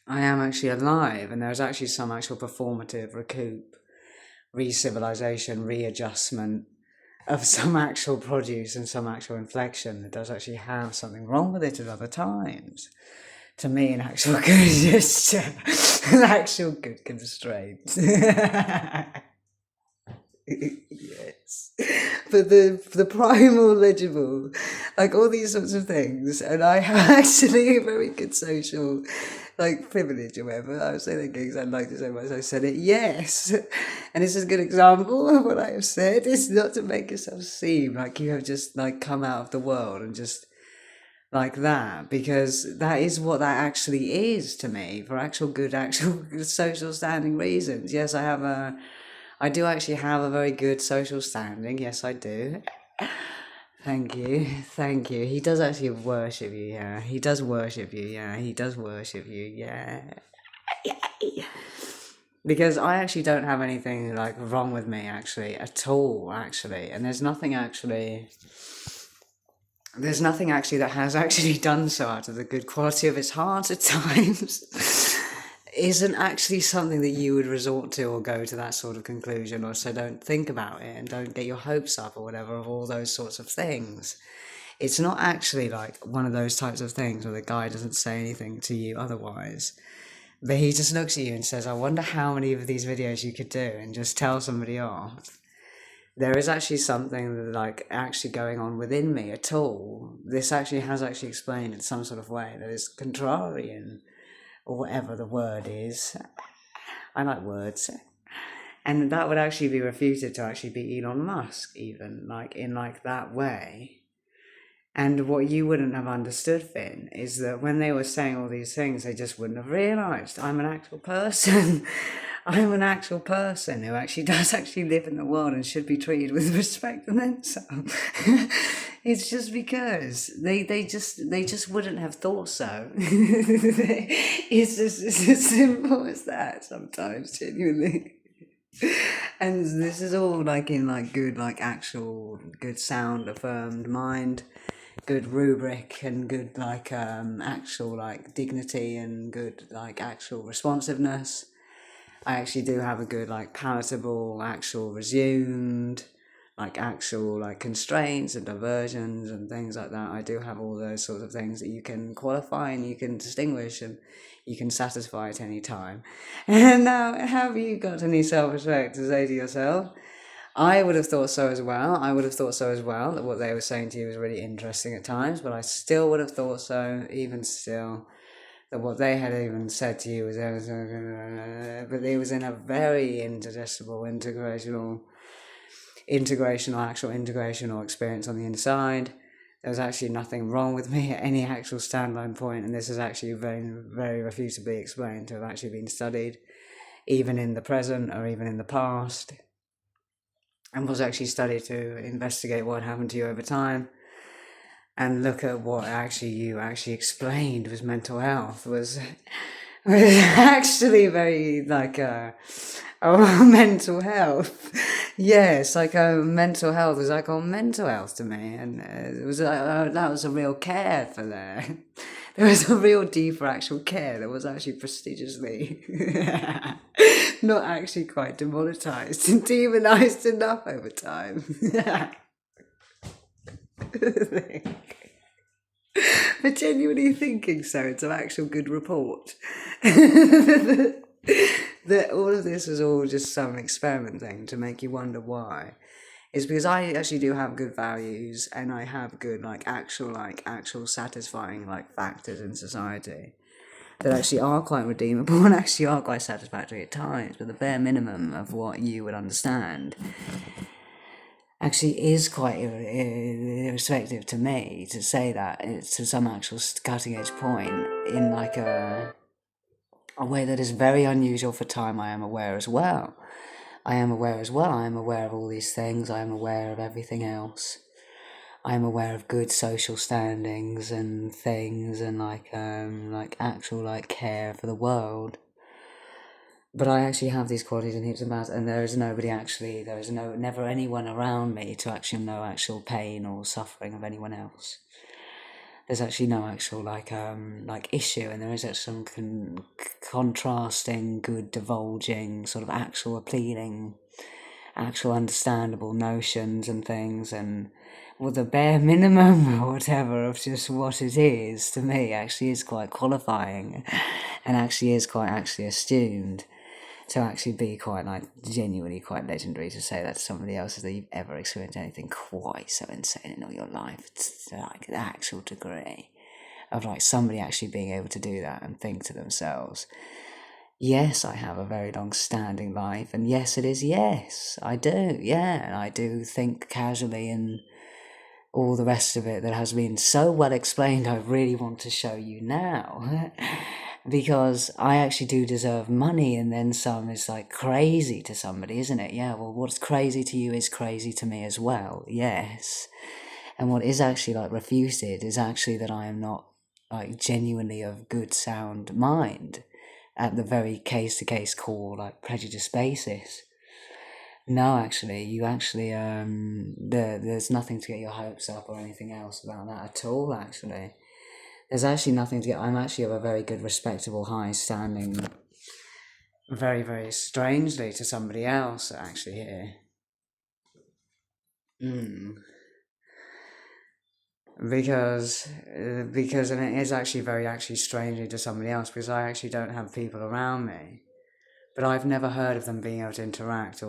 I am actually alive, and there's actually some actual performative recoup, re-civilization, readjustment of some actual produce and some actual inflection that does actually have something wrong with it at other times. To me, an actual good gesture, an actual good constraint. Yes, but the primal legible, like all these sorts of things, and I have actually a very good social, like privilege or whatever. I was saying gigs I'd like to say once I said it, yes, and this is a good example of what I have said. It's not to make yourself seem like you have just like come out of the world and just like that, because that is what that actually is to me, for actual good, actual social standing reasons. Yes, I do actually have a very good social standing. Yes, I do. Thank you, thank you. He does actually worship you, yeah. He does worship you, yeah. He does worship you, yeah. Because I actually don't have anything like wrong with me, actually, at all, actually. And there's nothing actually that has actually done so out of the good quality of its heart at times. Isn't actually something that you would resort to or go to that sort of conclusion, or so don't think about it and don't get your hopes up or whatever of all those sorts of things. It's not actually like one of those types of things where the guy doesn't say anything to you otherwise, but he just looks at you and says, I wonder how many of these videos you could do, and just tell somebody off. There is actually something like actually going on within me at all. This actually has actually explained in some sort of way that is contrarian, or whatever the word is. I like words. And that would actually be refuted to actually be Elon Musk, even, like, in, like, that way. And what you wouldn't have understood, Finn, is that when they were saying all these things, they just wouldn't have realised I'm an actual person. I'm an actual person who actually does actually live in the world and should be treated with respect and then some. It's just because they just wouldn't have thought so. It's as simple as that sometimes, genuinely. And this is all like in like good, like actual good sound affirmed mind, good rubric, and good like actual like dignity, and good like actual responsiveness. I actually do have a good like palatable actual resumed, like actual like constraints and diversions and things like that. I do have all those sorts of things that you can qualify and you can distinguish and you can satisfy at any time. And now, have you got any self-respect to say to yourself? I would have thought so as well. I would have thought so as well, that what they were saying to you was really interesting at times, but I still would have thought so, even still, that what they had even said to you was, but it was in a very indigestible, actual integrational experience on the inside. There was actually nothing wrong with me at any actual standalone point, and this is actually very, very refutably explained to have actually been studied, even in the present or even in the past, and was actually studied to investigate what happened to you over time, and look at what actually you actually explained was mental health was actually very like mental health. Yes, like mental health was like mental health to me, and it was that was a real care for there. There was a real deeper actual care that was actually prestigiously not actually quite demonetized and demonized enough over time. For genuinely thinking so, it's an actual good report. That all of this is all just some experiment thing to make you wonder why. It's because I actually do have good values, and I have good actual satisfying like factors in society that actually are quite redeemable and actually are quite satisfactory at times, but the bare minimum of what you would understand actually is quite irrespective to me to say that it's to some actual cutting edge point in like a way that is very unusual for time. I am aware as well. I am aware of all these things. I am aware of everything else. I am aware of good social standings and things, and like actual like care for the world. But I actually have these qualities in heaps of amounts, and there is never anyone around me to actually know actual pain or suffering of anyone else. there's actually no actual like issue, and there is some contrasting, good, divulging, sort of actual appealing, actual understandable notions and things, and well, the bare minimum or whatever of just what it is to me actually is quite qualifying, and actually is quite actually assumed to actually be quite like genuinely quite legendary to say that to somebody else is that you've ever experienced anything quite so insane in all your life to like the actual degree of like somebody actually being able to do that and think to themselves, yes, I have a very long standing life, and yes, it is, yes, I do, yeah, and I do think casually and all the rest of it that has been so well explained, I really want to show you now. Because I actually do deserve money, and then some is like crazy to somebody, isn't it? Yeah, well, what's crazy to you is crazy to me as well, yes. And what is actually like refuted is actually that I am not like genuinely of good sound mind at the very case-to-case core, like prejudice basis. No, actually, you actually, there's nothing to get your hopes up or anything else about that at all, actually. There's actually nothing to get, I'm actually of a very good, respectable, high standing, very, very strangely to somebody else, actually, here. Because, and it is actually very, actually strangely to somebody else, because I actually don't have people around me. But I've never heard of them being able to interact or